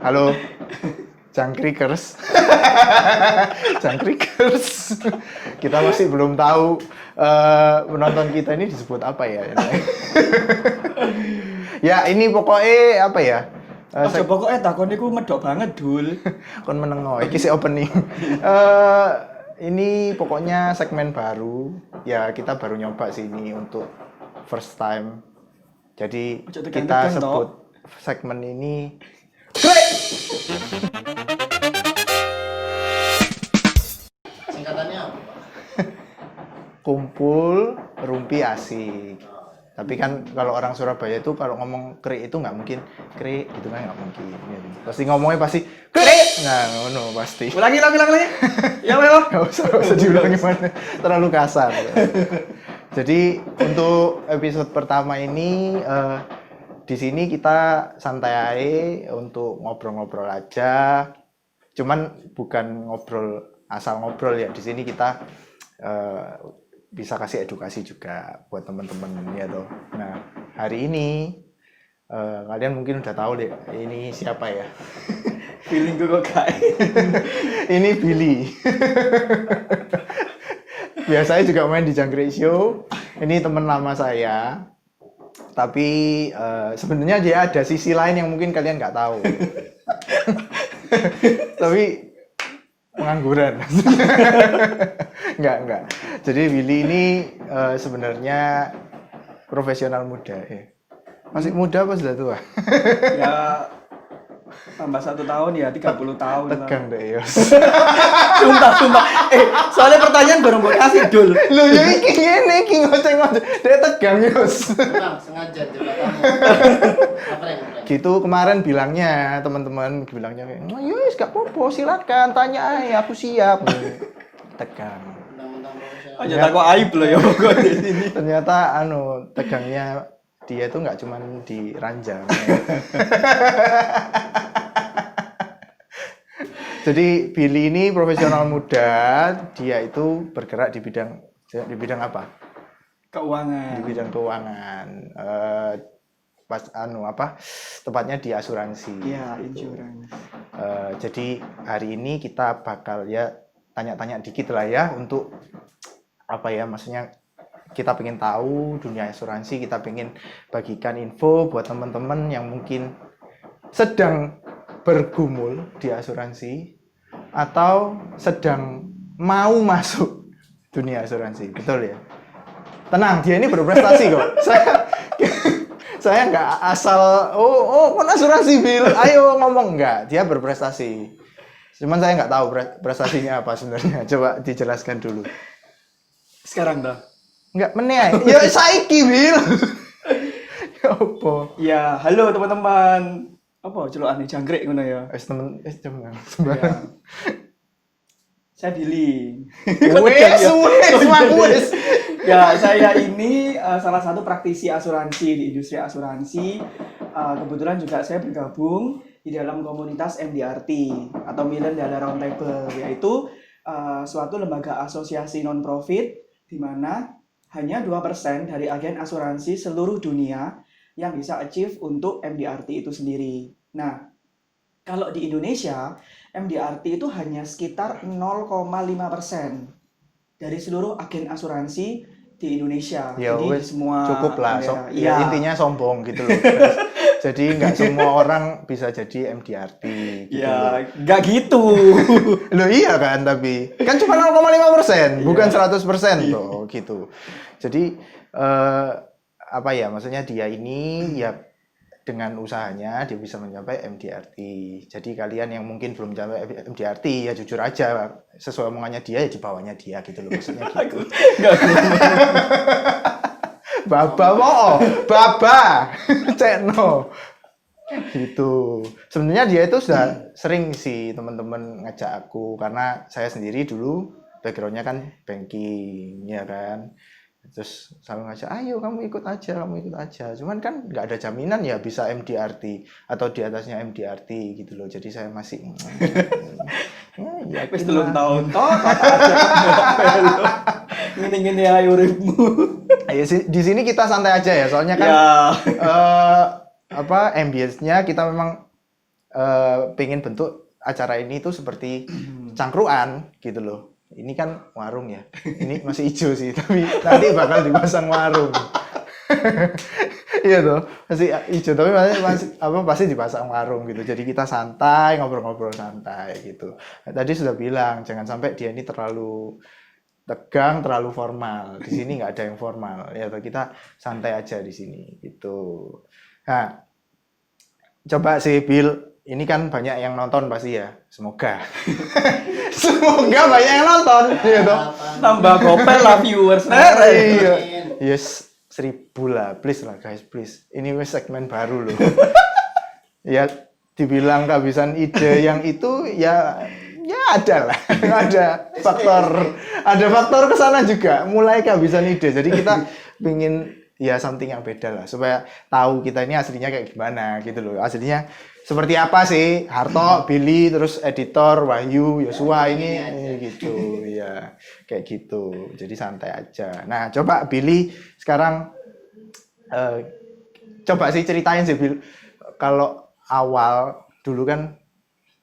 Halo, Jangkrikers. Jangkrikers. Kita masih belum tahu penonton kita ini disebut apa ya. Ya ini pokoknya apa ya? Pokoknya takon iku medok banget, Dul. Kon menengo, iki sih opening. Ini pokoknya segmen baru. Ya kita baru nyoba sih ini untuk first time. Jadi kita sebut segmen ini Singkatannya apa, Pak? Kumpul Rumpi Asik. Tapi kan kalau orang Surabaya itu kalau ngomong krik itu nggak mungkin krik gitu kan, nggak mungkin. Pasti ngomongnya pasti krik. Nah, no pasti. Ulangi. Ya, Nggak usah diulang gimana, terlalu kasar. Jadi untuk episode pertama ini di sini kita santai aja untuk ngobrol-ngobrol aja. Cuman bukan ngobrol asal ngobrol ya. Di sini kita bisa kasih edukasi juga buat teman-teman ya toh. Nah, hari ini kalian mungkin udah tahu deh ini siapa ya. Feeling gue kok kayak Ini Billy. Biasanya juga main di Jangkrik Show. Ini teman lama saya. Tapi sebenarnya dia ada sisi lain yang mungkin kalian nggak tahu. Tapi pengangguran. Enggak. Jadi Billy ini sebenarnya profesional muda. Masih muda apa sudah tua? ya tambah 1 tahun ya 30 tahun. Tegang deh, Yos. Sumpah. Soalnya pertanyaan baru mau kasih, Dul. Loh ya iki ngene iki ngoceh-ngoceh. Dia tegang, Yos. Tenang, sengaja jebak kamu. Ngapain? Gitu kemarin bilangnya, teman-teman bilangnya kayak, "Oh, yes, gak apa-apa, silakan tanya aja, aku siap." Tegang. Undang-undang profesional. Aja tak kok aib loh ya pokoknya di sini. Ternyata tegangnya dia itu nggak cuma di ranjang. Jadi Billy ini profesional muda, dia itu bergerak di bidang apa? Keuangan. Di bidang keuangan. Tepatnya di asuransi. Iya, insurance. Jadi hari ini kita bakal ya tanya-tanya dikit lah ya untuk apa ya, maksudnya kita pengen tahu dunia asuransi, kita pengen bagikan info buat teman-teman yang mungkin sedang bergumul di asuransi atau sedang mau masuk dunia asuransi, betul ya? Tenang, dia ini berprestasi kok. Saya nggak asal kon asuransi Bil, ayo ngomong, nggak. Dia berprestasi. Cuman saya nggak tahu prestasinya apa sebenarnya. Coba dijelaskan dulu. Sekarang dah. Nggak meneh. Ya saiki Bil. Ya apa? Ya, halo teman-teman. Apa celokane jangkrik ngono ya? Temen. Ya. Saya Billy. Wes. Ya, saya ini salah satu praktisi asuransi di industri asuransi. Kebetulan juga saya bergabung di dalam komunitas MDRT atau Million Dollar Round Table, yaitu suatu lembaga asosiasi non-profit di mana hanya 2% dari agen asuransi seluruh dunia yang bisa achieve untuk MDRT itu sendiri. Nah, kalau di Indonesia, MDRT itu hanya sekitar 0,5% dari seluruh agen asuransi di Indonesia. Ya, jadi semua cukup lah. ya. Intinya sombong gitu loh. Jadi nggak semua orang bisa jadi MDRT. Gitu ya, nggak gitu. Loh iya kan, tapi kan cuma 0,5%, bukan 100% tuh gitu. Jadi apa ya, maksudnya dia ini ya dengan usahanya dia bisa mencapai MDRT. Jadi kalian yang mungkin belum mencapai MDRT ya jujur aja, sesuai omongannya dia ya di bawahnya dia gitu loh, maksudnya gitu. Baba, cekno. Gitu. Sebenarnya dia itu sudah sering sih teman-teman ngajak aku, karena saya sendiri dulu backgroundnya kan banking ya kan. Terus selalu ngajak, ayo kamu ikut aja. Cuman kan nggak ada jaminan ya bisa MDRT atau di atasnya MDRT gitu loh. Jadi saya masih ya wis 3 tahun toh kata aja. Ngene-ngene ae uripmu. Ayo di sini kita santai aja ya, soalnya kan Ya. ambience-nya kita memang pengen bentuk acara ini tuh seperti cangkruan gitu loh. Ini kan warung ya. Ini masih hijau sih, tapi nanti bakal dipasang warung. Iya tuh, masih hijau tapi pasti dipasang warung gitu. Jadi kita santai, ngobrol-ngobrol santai gitu. Tadi sudah bilang jangan sampai dia ini terlalu tegang, terlalu formal. Di sini nggak ada yang formal. Ya kita santai aja di sini gitu. Nah, coba sih Bill, ini kan banyak yang nonton pasti ya. Semoga. Semoga banyak yang nonton gitu. Tambah gopel lah viewers. Iya. Yes, 1000 lah. Please lah guys, please. Ini wes segmen baru loh. Ya dibilang kehabisan ide yang itu ya ada lah. Ada faktor ke sana juga. Mulai kehabisan ide. Jadi kita ingin ya something yang beda lah supaya tahu kita ini aslinya kayak gimana gitu loh. Aslinya seperti apa sih? Harto, Billy, terus editor Wahyu, Yosua ini gitu ya. Kayak gitu. Jadi santai aja. Nah, coba Billy sekarang coba sih ceritain sih Bill. Kalau awal dulu kan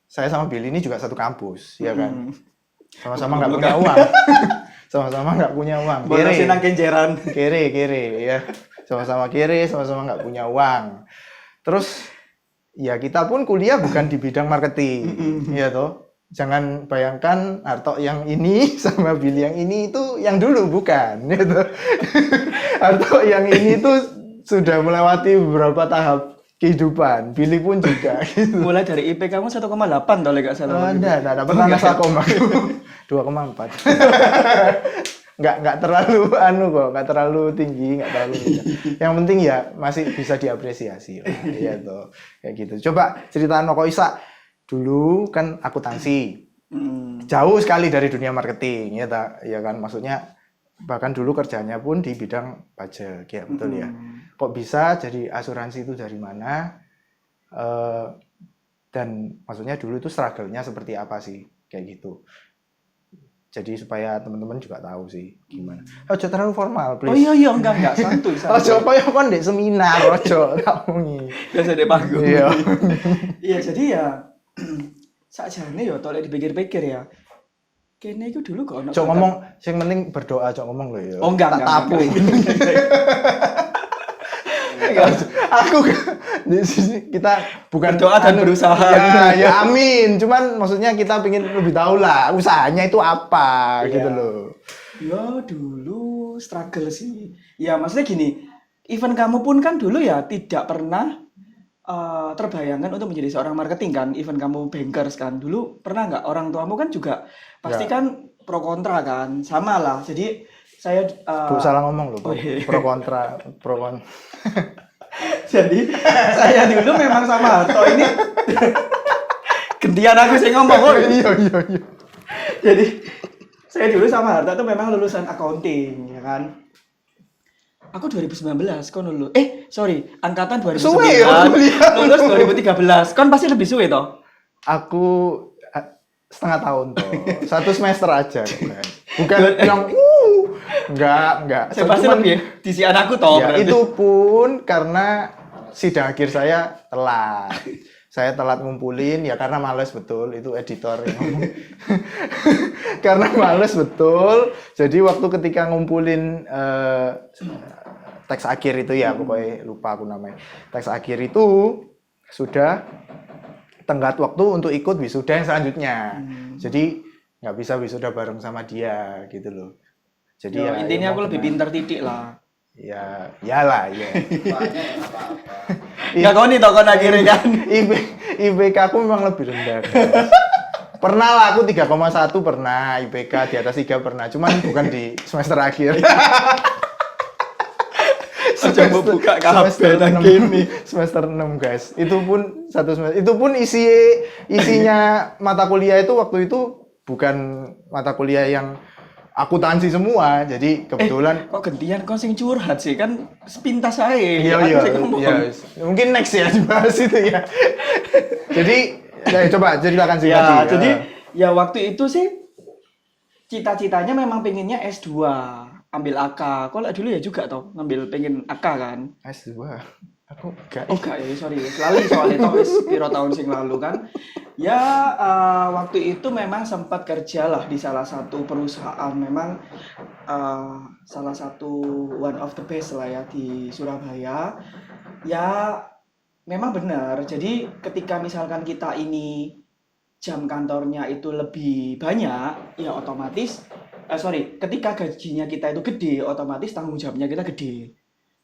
saya sama Billy ini juga satu kampus, ya kan? Sama-sama nggak punya uang. Sama-sama nggak punya uang. Bonosin nang kenjeran. Kere ya. Sama-sama kere, sama-sama nggak punya uang. Terus ya kita pun kuliah bukan di bidang marketing, ya toh. Jangan bayangkan Harto yang ini sama Billy yang ini itu yang dulu bukan, ya toh. Harto yang ini tuh sudah melewati beberapa tahap kehidupan. Billy pun juga gitu. Mulai dari IP kamu 1,8 kalau nggak salah. Enggak pernah nasakom aku. 2,4. Nggak terlalu kok, nggak terlalu tinggi, nggak terlalu rendah. Yang penting ya masih bisa diapresiasi lah, ya toh. Kayak gitu. Coba ceritaan Kok Isa dulu kan akuntansi. Jauh sekali dari dunia marketing, ya kan? Maksudnya bahkan dulu kerjanya pun di bidang pajak, ya betul ya. Kok bisa jadi asuransi itu dari mana? Dan maksudnya dulu itu struggle-nya seperti apa sih? Kayak gitu. Jadi supaya teman-teman juga tahu sih gimana. Ojo terlalu formal, please. Oh iya enggak santuy. Ojo koyo kon ndek seminar, ojo kamu. Biasa di panggung. Iya. Iya, jadi ya sakjane ya tolek dipikir-pikir ya. Kene iku dulu kok ono. Cok ngomong, sing penting berdoa, cok ngomong lho ya. Oh enggak. Tapu. Aku di sini kita bukan berdoa dan berusaha. Ya amin. Cuman maksudnya kita pengen lebih tahu lah usahanya itu apa gitu loh. Ya dulu struggle sih. Ya maksudnya gini, event kamu pun kan dulu ya tidak pernah terbayangkan untuk menjadi seorang marketing kan. Event kamu bankers kan. Dulu pernah nggak orang tuamu kan juga pasti kan pro kontra kan. Sama lah. Jadi saya Bu salah ngomong loh, pro kontra. Jadi saya dulu memang sama Harto ini gantian aku sih ngomong. Iya. Jadi saya dulu sama Harto tuh memang lulusan accounting ya kan. Aku 2019 kon lulus. Angkatan 2009. Suwe ya, lulus 2013. Kon pasti lebih suwe toh? Aku setengah tahun toh. 1 semester aja kan. Bukan yang enggak. Saya pasti lebih di si anakku toh. Ya, itu pun karena sidang akhir saya telat. Saya telat ngumpulin ya karena males betul, itu editor yang ngomong. Karena males betul. Jadi waktu ketika ngumpulin teks akhir itu ya, pokoknya lupa aku namanya. Teks akhir itu sudah tenggat waktu untuk ikut wisuda yang selanjutnya. Jadi nggak bisa wisuda bareng sama dia gitu loh. Jadi ya intinya aku lebih pintar titik lah. Ya, iyalah ya. Nggak kau nih toko akhirnya kan. IPK aku memang lebih rendah. Pernah lah aku 3,1 pernah, IPK di atas 3 pernah, cuman bukan di semester akhir. Coba buka kabel gini. Semester 6 guys. Itu pun satu semester. Itu pun isinya mata kuliah itu waktu itu bukan mata kuliah yang akuntansi semua. Jadi kebetulan kok gantian kau sing curhat sih kan sepintas saya. Iya. Mungkin next ya dibahas itu ya. Jadi coba ceritakan sih ya, jadi ya waktu itu sih cita-citanya memang pengennya S2, ambil AK. Kok dulu ya juga toh ngambil pengen AK kan? S2. Aku enggak. Oh enggak ya, sorry. Lali soalnya itu wis piro tahun sing lalu kan. Ya waktu itu memang sempat kerja lah di salah satu perusahaan memang salah satu one of the best lah ya di Surabaya. Ya memang benar. Jadi ketika misalkan kita ini jam kantornya itu lebih banyak, ya otomatis ketika gajinya kita itu gede, otomatis tanggung jawabnya kita gede.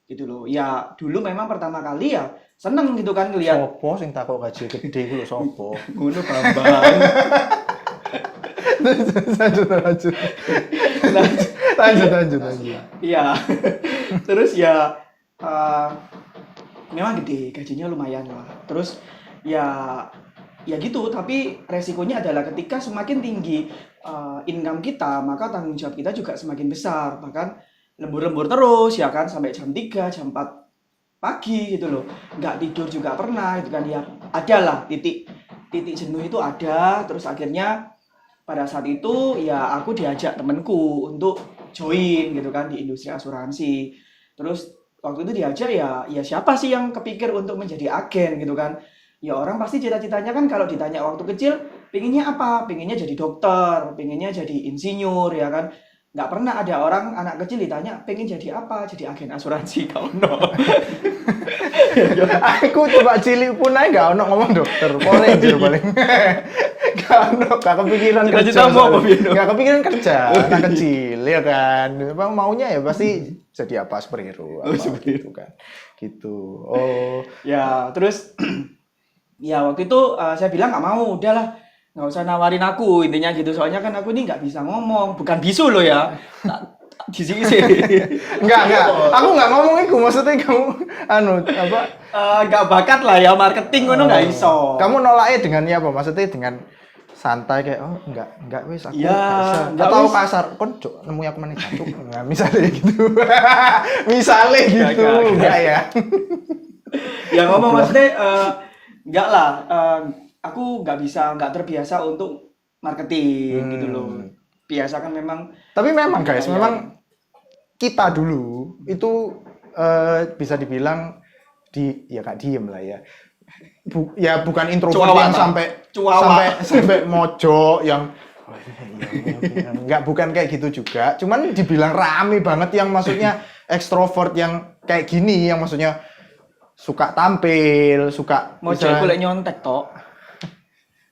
Gitu loh. Ya dulu memang pertama kali ya seneng gitu kan ngelihat Sopo sing takok gaji gede ku lho sopo? ngono Bambang. Lanjut. Lanjut. Iya. Terus ya memang gede, gajinya lumayan lah. Terus ya gitu, tapi resikonya adalah ketika semakin tinggi income kita, maka tanggung jawab kita juga semakin besar. Bahkan lembur-lembur terus ya kan sampai jam 3, jam 4 pagi gitu loh. Nggak tidur juga pernah gitu kan ya. Ada lah titik jenuh itu ada. Terus akhirnya pada saat itu ya aku diajak temenku untuk join gitu kan di industri asuransi. Terus waktu itu diajak ya siapa sih yang kepikir untuk menjadi agen gitu kan. Ya orang pasti cita-citanya kan kalau ditanya waktu kecil pengennya apa? Pengennya jadi dokter, pengennya jadi insinyur ya kan. Nggak pernah ada orang anak kecil ditanya pengen jadi apa? Jadi agen asuransi kau no. Aku coba cilik pun aja gak ono ngomong dokter, Ranger paling. Gak kepikiran kerja. Cita-citamu apa, Bino? Gak kepikiran kerja, anak kecil ya kan. Memang maunya ya pasti jadi apa superhero apa gitu kan. Gitu. Oh, Ya terus ya waktu itu saya bilang nggak mau, udahlah nggak usah nawarin aku intinya gitu. Soalnya kan aku ini nggak bisa ngomong, bukan bisu loh ya. Di sini sih. enggak. Aku enggak ngomong itu, maksudnya kamu apa? Nggak bakat lah ya marketing ngono nggak iso. Kamu nolaknya dengan ya apa? Maksudnya dengan santai kayak oh enggak wis aku Ya, nggak bisa. enggak Atau wis. kasar kon cuk nemu aku mana jancuk. Nah, misalnya gitu. Misalnya gitu. Enggak ya. Ya ngomong maksudnya nggak lah. Aku nggak terbiasa untuk marketing gitu loh. Biasa kan memang. Tapi memang guys, Ya, memang kita dulu itu bisa dibilang ya gak diem lah ya. Ya bukan introvert Cuawa, yang Pak. sampai mojok yang enggak, bukan kayak gitu juga. Cuman dibilang rame banget yang maksudnya ekstrovert yang kayak gini, yang maksudnya suka tampil, suka Mau misalnya- jago lek nyontek tok.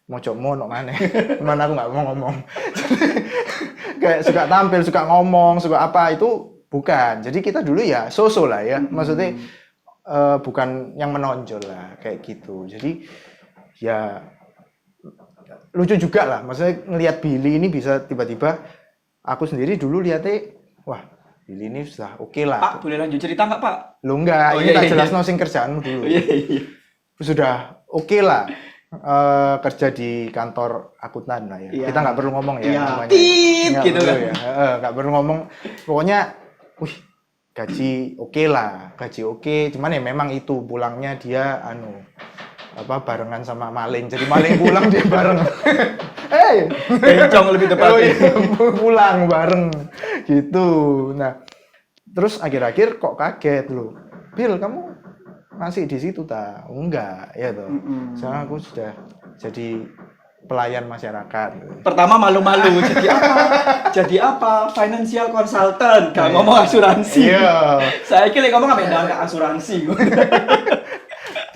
mojokmu nok mana? Mana aku nggak mau ngomong. Kayak suka tampil, suka ngomong, suka apa itu bukan. Jadi kita dulu ya so-so lah ya. Maksudnya bukan yang menonjol lah kayak gitu. Jadi ya lucu juga lah. Maksudnya ngelihat Billy ini bisa tiba-tiba aku sendiri dulu lihatnya wah Billy ini sudah oke lah. Pak, boleh lanjut cerita nggak Pak? Lo enggak, Oh, ini iya, tak iya. jelas sing kerjaanmu dulu. Iya. Sudah oke lah kerja di kantor akuntan lah ya. Iya. Kita nggak perlu ngomong ya Iya, namanya. tit, Nggak gitu perlu kan. ya. Nggak perlu ngomong. Pokoknya, gaji oke lah, gaji oke. Cuman ya memang itu pulangnya dia barengan sama maling. Jadi maling pulang dia bareng. Bencong lebih tepatnya. Oh iya, pulang bareng gitu. Nah, terus akhir-akhir kok kaget loh. Bil, kamu masih di situ tak? Enggak, ya toh. Sekarang aku sudah jadi pelayan masyarakat. Pertama malu-malu, jadi apa? Financial consultant, gak ngomong asuransi. Iya. Saya kira ngomong apa ya? Asuransi.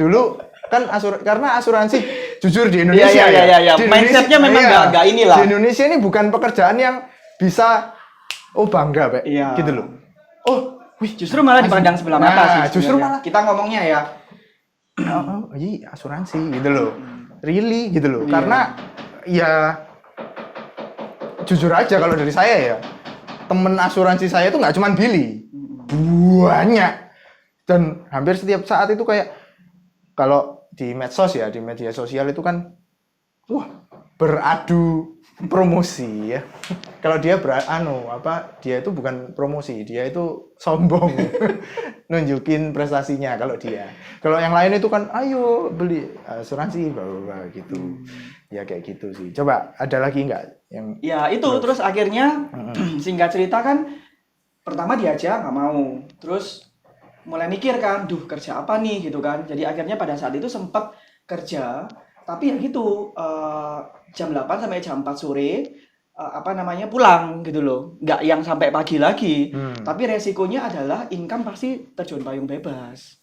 Dulu kan karena asuransi jujur di Indonesia Iya. di Mindsetnya memang iya. nggak inilah. Di Indonesia ini bukan pekerjaan yang bisa bangga, Pak. Iya. Gitu loh. Oh, wih, Justru malah dipandang sebelah mata Nah, sih. justru sebenarnya. malah- kita ngomongnya ya. iya asuransi gitu loh. Really gitu loh. Iya. Karena ya jujur aja kalau dari saya ya, temen asuransi saya itu nggak cuma Billy. Banyak. Dan hampir setiap saat itu kayak kalau di medsos ya, di media sosial itu kan beradu promosi ya. Kalau dia dia itu bukan promosi, dia itu sombong. Nunjukin prestasinya kalau dia. Kalau yang lain itu kan ayo beli asuransi bla gitu. Ya kayak gitu sih. Coba ada lagi nggak yang Ya itu terus akhirnya singkat cerita kan pertama diajak nggak mau. Terus mulai mikir kan, duh kerja apa nih gitu kan. Jadi akhirnya pada saat itu sempat kerja, tapi ya gitu jam 8 sampai jam 4 sore pulang gitu loh. Nggak yang sampai pagi lagi. Tapi resikonya adalah income pasti terjun payung bebas.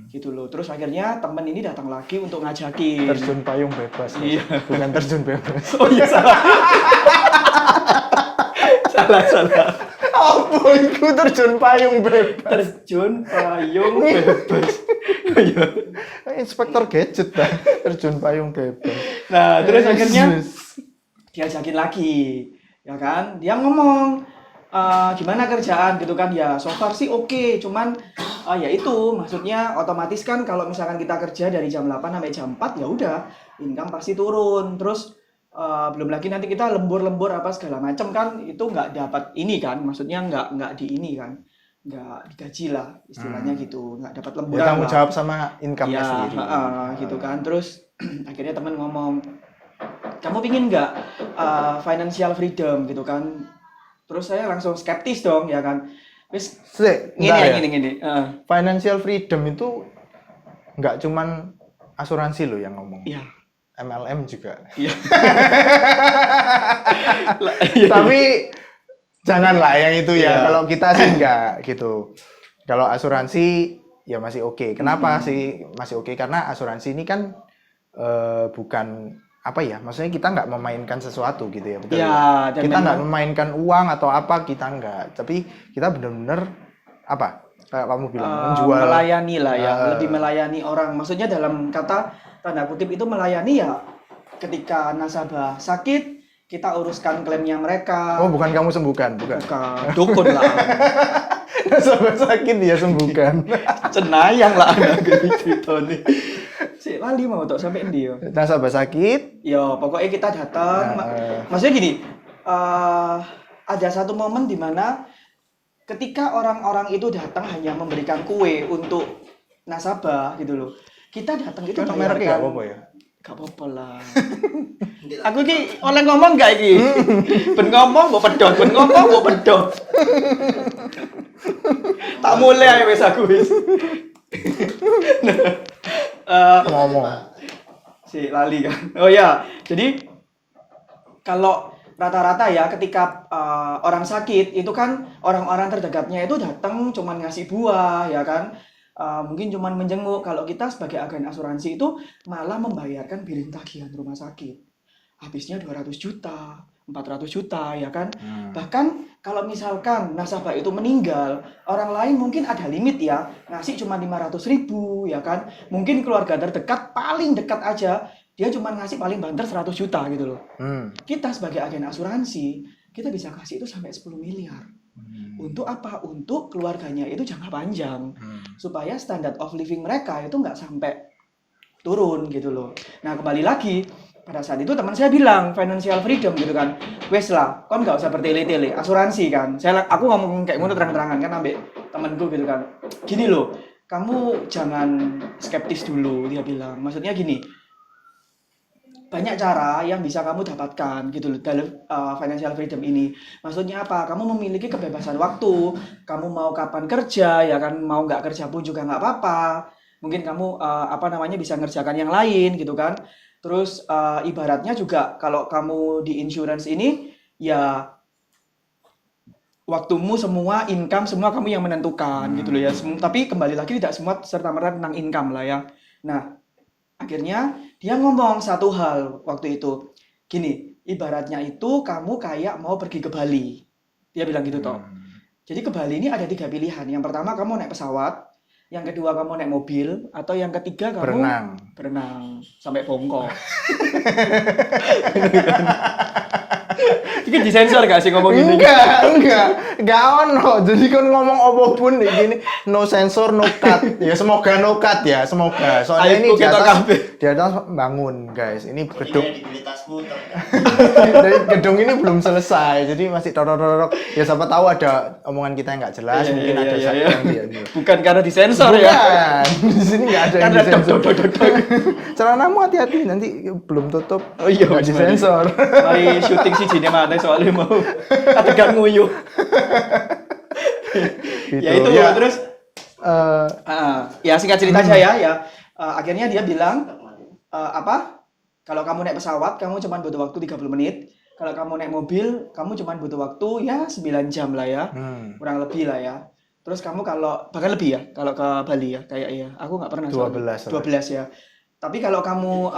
Gitu loh. Terus akhirnya temen ini datang lagi untuk ngajakin. Terjun payung bebas. Iya. Bukan terjun bebas. Oh iya salah. salah. Apa itu terjun payung bebas? Terjun payung bebas. Iya. Inspektor gadget dah. Terjun payung bebas. Nah, terus akhirnya Yesus. diajakin lagi, ya kan? Dia ngomong, gimana kerjaan gitu kan? Ya, so far sih oke, cuman ya itu maksudnya otomatis kan kalau misalkan kita kerja dari jam 8 sampai jam 4 ya udah income pasti turun. Terus belum lagi nanti kita lembur-lembur apa segala macam kan itu nggak dapat ini kan, maksudnya nggak di ini kan, nggak digaji lah istilahnya gitu, nggak dapat lemburan Ya, tanggung lah. jawab sama income-nya Ya, sendiri. gitu kan. Terus akhirnya temen ngomong, kamu pingin nggak financial freedom gitu kan? Terus saya langsung skeptis dong ya kan. Wis Sik, gini bentar ya, ya. gini. Financial freedom itu nggak cuman asuransi loh yang ngomong. Iya. MLM juga. Iya. Tapi janganlah yang itu ya. Iya. Kalau kita sih enggak gitu. Kalau asuransi ya masih oke. Kenapa sih masih oke? Karena asuransi ini kan bukan apa ya? Maksudnya kita nggak memainkan sesuatu gitu ya, betul? Ya, dan Kita nggak memang- memainkan uang atau apa, kita nggak. Tapi kita benar-benar apa? Kayak kamu bilang menjual. melayani lah ya, Eh. lebih melayani orang. Maksudnya dalam kata tanda kutip itu melayani ya ketika nasabah sakit kita uruskan klaimnya mereka. Oh, bukan kamu sembuhkan, bukan. Bukan dukun lah. Nasabah sakit dia sembuhkan. Cenayang lah anak gitu nih. Si lali mau tok sampai endi yo. Nasabah sakit. Ya, pokoknya kita datang. Maksudnya gini, ada satu momen di mana ketika orang-orang itu datang hanya memberikan kue untuk nasabah gitu loh. Kita datang itu Kan mereknya nggak bayarkan- apa-apa ya. Gak apa-apa lah. Aku ki oleh ngomong gak iki? Ben ngomong mbok pedhot, ben ngomong mbok pedhot. Tak mulai ae wis aku wis. Ngomong. Si lali kan. Oh ya, jadi kalau rata-rata ya ketika orang sakit itu kan orang-orang terdekatnya itu datang cuman ngasih buah ya kan. Mungkin cuman menjenguk. Kalau kita sebagai agen asuransi itu malah membayarkan billing tagihan rumah sakit. Habisnya 200 juta, 400 juta ya kan. Bahkan kalau misalkan nasabah itu meninggal, orang lain mungkin ada limit ya, ngasih cuma 500.000 ya kan. Mungkin keluarga terdekat paling dekat aja dia cuma ngasih paling banter 100 juta gitu loh. Kita sebagai agen asuransi, kita bisa kasih itu sampai 10 miliar. Untuk apa? Untuk keluarganya itu jangka panjang. Supaya standard of living mereka itu nggak sampai turun gitu loh. Nah kembali lagi, pada saat itu teman saya bilang financial freedom gitu kan. Wes lah, kon nggak usah bertele-tele, asuransi kan. Aku ngomong kayak ngono terang-terangan kan ambek temanku gitu kan. Gini loh, kamu jangan skeptis dulu, dia bilang. Maksudnya gini, banyak cara yang bisa kamu dapatkan gitu loh dalam financial freedom ini. Maksudnya apa? Kamu memiliki kebebasan waktu. Kamu mau kapan kerja ya kan, mau nggak kerja pun juga nggak apa-apa. Mungkin kamu bisa ngerjakan yang lain gitu kan. Terus ibaratnya juga kalau kamu di insurance ini ya waktumu semua, income semua kamu yang menentukan gitu loh ya. Tapi kembali lagi tidak semua serta-merta tentang income lah ya. Nah, akhirnya dia ngomong satu hal waktu itu. Gini, ibaratnya itu kamu kayak mau pergi ke Bali. Dia bilang gitu toh. Jadi ke Bali ini ada 3 pilihan. Yang pertama kamu naik pesawat, yang kedua kamu naik mobil, atau yang ketiga kamu berenang sampai bongkok. Ini disensor gak sih ngomong gini? Enggak ono. Jadi kan ngomong apapun di gini, no sensor, no cut. Ya semoga no cut ya, semoga. Soalnya ini Aibku kita kabeh. di atas bangun, guys. Ini gedung Kredibilitasmu dari gedung ini belum selesai. Jadi masih torok-torok. Ya siapa tahu ada omongan kita yang nggak jelas, Iya, mungkin iya, ada iya, satu iya. yang dia. Bukan karena disensor ya. Bukan. Di sini nggak ada yang Karena disensor. dok. Celanamu hati-hati nanti belum tutup. Oh iya, nggak disensor. Mari syuting si Jine mana soalnya mau adegan nguyuh. Gitu. Ya itu Ya. terus Ya singkat cerita aja ya. Akhirnya dia bilang apa? Kalau kamu naik pesawat, kamu cuma butuh waktu 30 menit. Kalau kamu naik mobil, kamu cuma butuh waktu ya 9 jam lah ya. Kurang lebih lah ya. Terus kamu kalau bahkan lebih ya kalau ke Bali ya kayak ya. Aku nggak pernah 12 soalnya. 12 ya. Tapi kalau kamu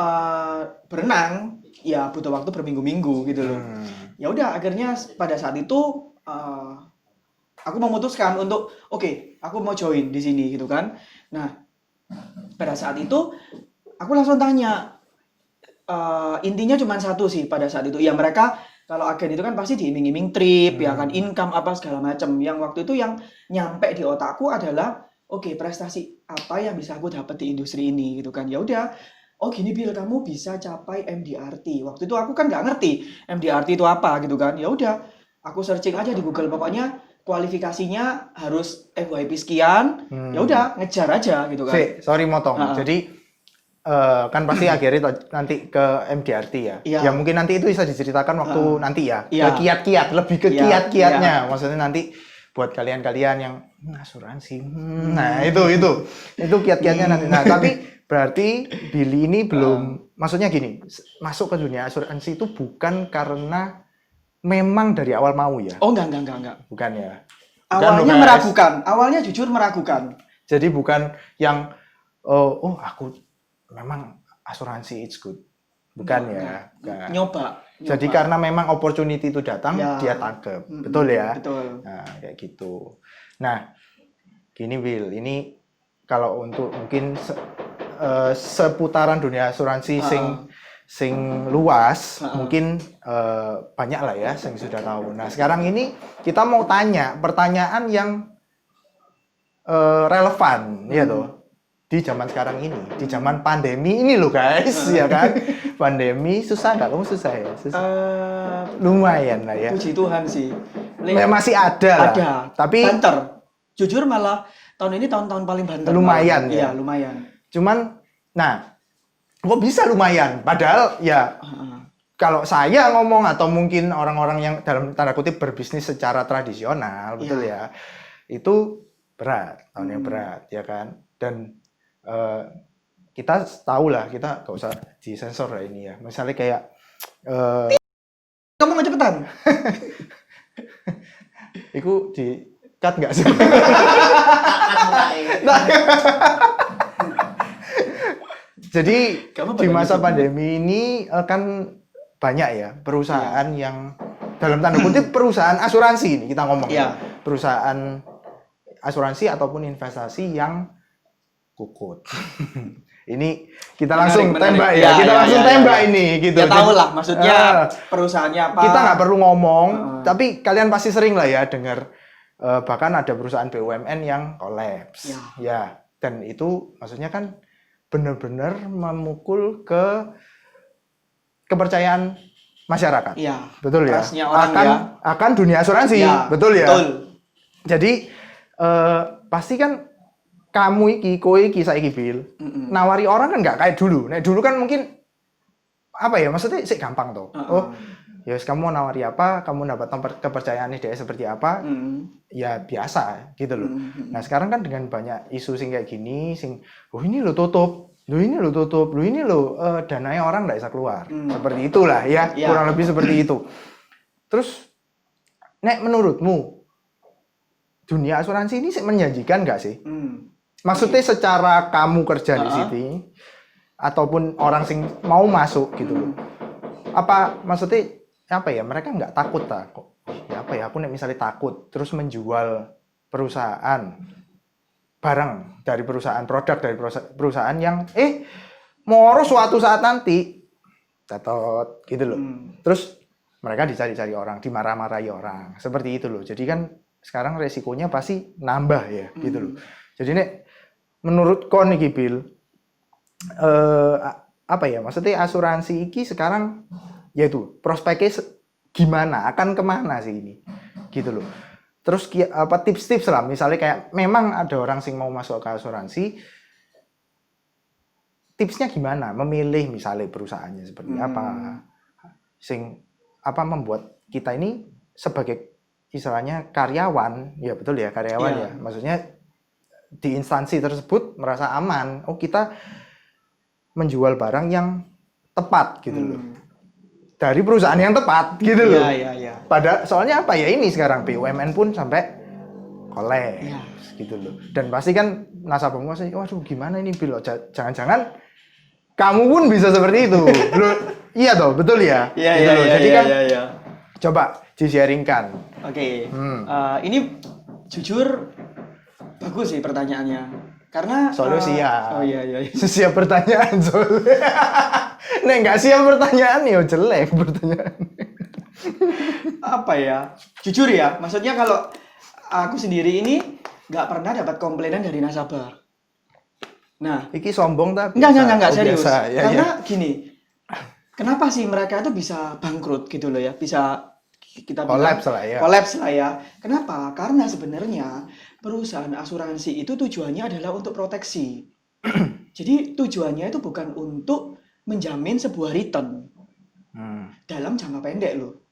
berenang ya butuh waktu berminggu-minggu gitu loh. Ya udah akhirnya pada saat itu aku memutuskan untuk oke, aku mau join di sini gitu kan. Nah, pada saat itu aku langsung tanya intinya cuma satu sih pada saat itu. Ya mereka kalau agen itu kan pasti diiming-iming trip, ya kan income apa segala macam. Yang waktu itu yang nyampe di otakku adalah oke, prestasi apa yang bisa aku dapat di industri ini gitu kan. Ya udah, oh gini Bil, kamu bisa capai MDRT. Waktu itu aku kan nggak ngerti MDRT itu apa gitu kan. Ya udah, aku searching aja di Google pokoknya kualifikasinya harus FYP sekian. Ya udah, ngejar aja gitu kan. Sorry motong. Jadi kan pasti akhirnya nanti ke MDRT ya. Iya. Ya mungkin nanti itu bisa diceritakan waktu nanti ya. Iya. Ke kiat-kiat, lebih ke Iya. kiat-kiatnya. Maksudnya nanti buat kalian-kalian yang asuransi. Nah, itu kiat-kiatnya nanti. Nah, tapi berarti Billy ini belum maksudnya gini, masuk ke dunia asuransi itu bukan karena memang dari awal mau ya. Oh, enggak. Bukan ya. Awalnya meragukan. Awalnya jujur meragukan. Jadi bukan yang oh aku memang asuransi it's good. Bukan ya. Nyoba. Jadi karena memang opportunity itu datang, Ya. dia tangkep. Betul ya? Betul. Nah, kayak gitu. Nah, gini Will, ini kalau untuk mungkin seputaran dunia asuransi sing luas, mungkin banyak lah ya sing sudah tahu. Nah, sekarang ini kita mau tanya pertanyaan yang relevan, ya toh. Di zaman sekarang ini, di zaman pandemi ini loh guys, ya kan? Pandemi susah nggak? Kamu susah ya? Susah. Lumayan lah ya. Puji Tuhan sih. Masih ada lah. Ada. Tapi banter. Jujur malah tahun ini tahun-tahun paling banter. Lumayan ya. Iya, lumayan. Cuman, nah, kok bisa lumayan? Padahal ya kalau saya ngomong atau mungkin orang-orang yang dalam tanda kutip berbisnis secara tradisional, betul ya, itu berat, tahun yang berat, ya kan? Dan kita tahu lah, kita gak usah disensor lah ini ya. Misalnya kayak kamu nggak cepetan? itu di cut nggak sih? Jadi di masa pandemi ini kan banyak ya perusahaan yang dalam tanda kutip perusahaan asuransi ini kita ngomong ya. Perusahaan asuransi ataupun investasi yang kukut. Ini kita langsung tembak ya. Kita langsung tembak ini gitu. Ya tahu lah maksudnya perusahaannya apa. Kita nggak perlu ngomong, tapi kalian pasti sering lah ya dengar bahkan ada perusahaan BUMN yang kolaps. Ya, dan itu maksudnya kan benar-benar memukul ke kepercayaan masyarakat. Iya. Betul ya. Akan dunia asuransi. Betul ya. Betul. Jadi pasti kan kamu iki saiki Bil, nawari orang kan nggak kayak dulu. Nah dulu kan mungkin apa ya, maksudnya sih gampang tuh. Oh, ya kamu mau nawari apa, kamu dapat kepercayaan dia seperti apa, ya biasa gitu loh. Nah sekarang kan dengan banyak isu sing kayak gini, oh ini lo tutup, ini lo dananya orang nggak bisa keluar. Seperti itulah ya, kurang lebih seperti itu. Terus, Nek menurutmu dunia asuransi ini menjanjikan nggak sih? Maksudnya secara kamu kerja di sini ataupun orang sing mau masuk gitu loh. Apa maksudnya apa ya? Mereka nggak takut kok. Ya apa ya? Aku nek misalnya takut terus menjual perusahaan barang dari perusahaan produk dari perusahaan yang moro suatu saat nanti tetot gitu loh. Terus mereka dicari-cari orang, dimarah-marahi orang. Seperti itu loh. Jadi kan sekarang resikonya pasti nambah ya gitu loh. Jadi nek menurut kon iki Bil, apa ya maksudnya asuransi iki sekarang yaitu prospeknya gimana, akan kemana sih ini gitu loh. Terus apa tips-tips lah, misalnya kayak memang ada orang sing mau masuk ke asuransi, tipsnya gimana memilih misalnya perusahaannya seperti apa, sing apa membuat kita ini sebagai istilahnya karyawan, ya betul ya karyawan ya, maksudnya di instansi tersebut merasa aman. Oh, kita menjual barang yang tepat gitu loh. Dari perusahaan yang tepat gitu loh. Iya. Soalnya apa ya, ini sekarang BUMN pun sampai collab gitu loh. Dan pasti kan nasabah pasti, waduh gimana ini Bil, jangan-jangan kamu pun bisa seperti itu. Loh, iya toh, betul ya? Gitu loh. Jadi kan coba di-sharingkan. Oke. Ini jujur bagus sih pertanyaannya. Karena Soalnya siap. Oh iya. Siap pertanyaan soalnya. Nek nggak siap pertanyaan ya jelek pertanyaan. Apa ya? Jujur ya, maksudnya kalau aku sendiri ini nggak pernah dapat komplainan dari nasabah. Nah, Iki sombong tapi enggak serius. Biasa. Ya, Karena gini, kenapa sih mereka itu bisa bangkrut gitu loh ya? Bisa kita bilang kolaps lah ya. Kenapa? Karena sebenarnya perusahaan asuransi itu tujuannya adalah untuk proteksi. Jadi tujuannya itu bukan untuk menjamin sebuah return dalam jangka pendek loh.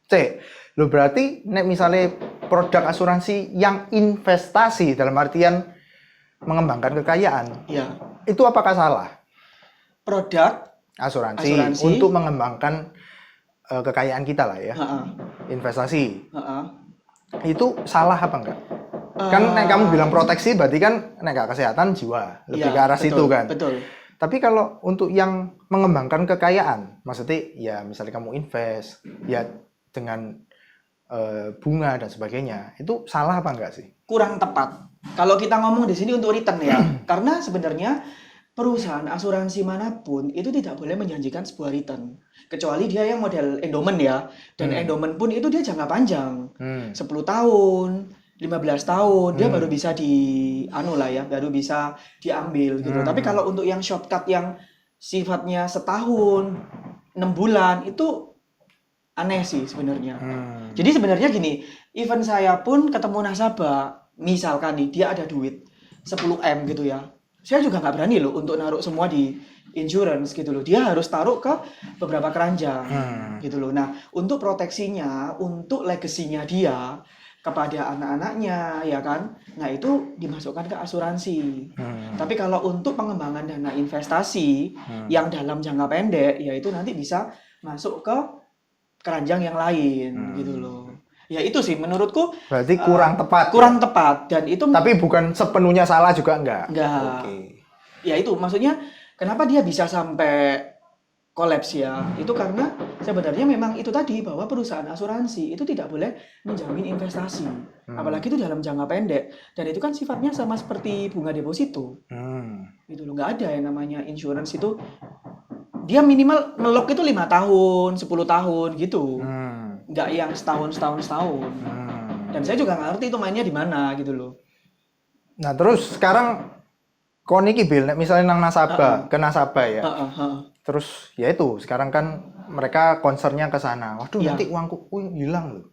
Lo berarti nek misalnya produk asuransi yang investasi dalam artian mengembangkan kekayaan, Iya. itu apakah salah? Produk Asuransi. Untuk mengembangkan kekayaan kita lah ya. Investasi. Itu salah apa enggak? Kan nek kamu bilang proteksi berarti kan nek kesehatan jiwa, lebih ke arah situ kan. Betul. Tapi kalau untuk yang mengembangkan kekayaan, maksudnya ya misalnya kamu invest ya dengan bunga dan sebagainya, itu salah apa enggak sih? Kurang tepat. Kalau kita ngomong di sini untuk return ya, karena sebenarnya perusahaan asuransi manapun itu tidak boleh menjanjikan sebuah return, kecuali dia yang model endowment ya, dan endowment pun itu dia jangka panjang, 10 tahun, 15 tahun, dia baru bisa baru bisa diambil gitu. Tapi kalau untuk yang shortcut yang sifatnya setahun, 6 bulan itu aneh sih sebenarnya. Jadi sebenarnya gini, even saya pun ketemu nasabah, misalkan nih dia ada duit 10M gitu ya, saya juga nggak berani loh untuk naruh semua di insurance gitu loh. Dia harus taruh ke beberapa keranjang gitu loh. Nah, untuk proteksinya, untuk legasinya dia kepada anak-anaknya ya kan, nah itu dimasukkan ke asuransi. Tapi kalau untuk pengembangan dana investasi yang dalam jangka pendek, ya itu nanti bisa masuk ke keranjang yang lain gitu loh. Ya itu sih menurutku berarti kurang tepat. Kurang tepat, dan itu tapi bukan sepenuhnya salah juga enggak. Okay. Ya itu maksudnya kenapa dia bisa sampai kolaps ya, itu karena sebenarnya memang itu tadi, bahwa perusahaan asuransi itu tidak boleh menjamin investasi, apalagi itu dalam jangka pendek, dan itu kan sifatnya sama seperti bunga deposito. Gitu loh, nggak ada yang namanya insurance itu dia minimal ngelok itu 5 tahun, 10 tahun gitu, nggak yang setahun. Dan saya juga nggak ngerti itu mainnya di mana gitu loh. Nah terus sekarang kon iki Bil, misalnya nang nasabah ke nasabah ya. Terus ya itu sekarang kan mereka concernnya ke sana. Waduh nanti uangku hilang loh.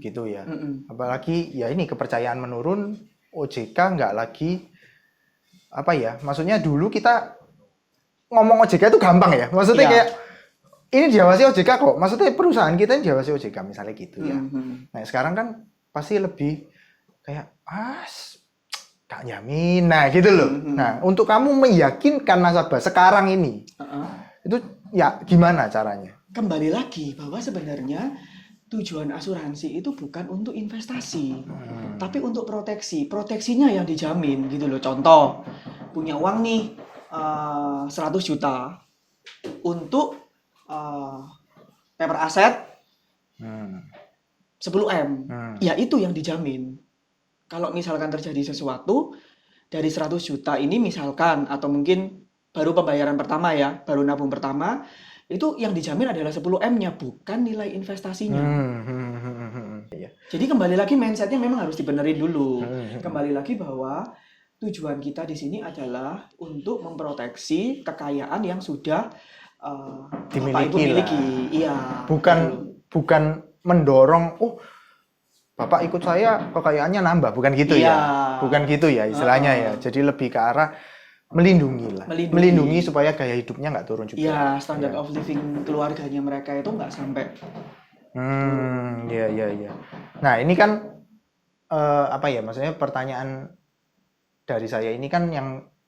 Gitu ya. Apalagi ya ini kepercayaan menurun, OJK nggak lagi apa ya? Maksudnya dulu kita ngomong OJK itu gampang ya. Maksudnya kayak ini diawasi OJK kok. Maksudnya perusahaan kita ini diawasi OJK misalnya gitu ya. Nah sekarang kan pasti lebih kayak gak jamin, nah gitu loh. Nah untuk kamu meyakinkan nasabah sekarang ini, itu ya gimana caranya? Kembali lagi bahwa sebenarnya tujuan asuransi itu bukan untuk investasi, tapi untuk proteksi. Proteksinya yang dijamin gitu loh. Contoh, punya uang nih 100 juta untuk paper aset 10M, ya itu yang dijamin. Kalau misalkan terjadi sesuatu dari 100 juta ini misalkan, atau mungkin baru pembayaran pertama ya, baru nabung pertama, itu yang dijamin adalah 10M-nya, bukan nilai investasinya. Jadi kembali lagi mindset-nya memang harus dibenerin dulu. Kembali lagi bahwa tujuan kita di sini adalah untuk memproteksi kekayaan yang sudah dimiliki. Iya. Bukan mendorong, Bapak ikut saya kekayaannya nambah, bukan gitu ya. Bukan gitu ya istilahnya ya. Jadi lebih ke arah melindungi supaya gaya hidupnya nggak turun juga. Iya, standard of living keluarganya mereka itu nggak sampai. Iya. Nah, ini kan apa ya? Maksudnya pertanyaan dari saya ini kan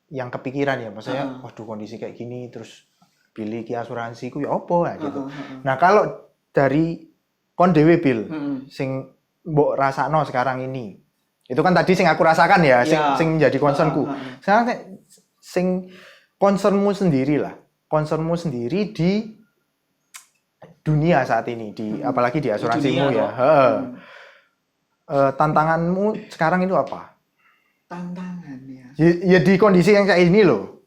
yang kepikiran ya, maksudnya waduh kondisi kayak gini terus pilih ki asuransi ku ya opo ya gitu. Nah, kalau dari kon dhewe Bil, sing mbok rasakno sekarang ini. Itu kan tadi sing aku rasakan ya, sing jadi concernku. Sekarang sing concernmu sendiri lah. Concernmu sendiri di dunia saat ini, apalagi di asuransimu ya. Tantanganmu sekarang itu apa? Tantangan ya. Ya di kondisi yang kayak ini loh.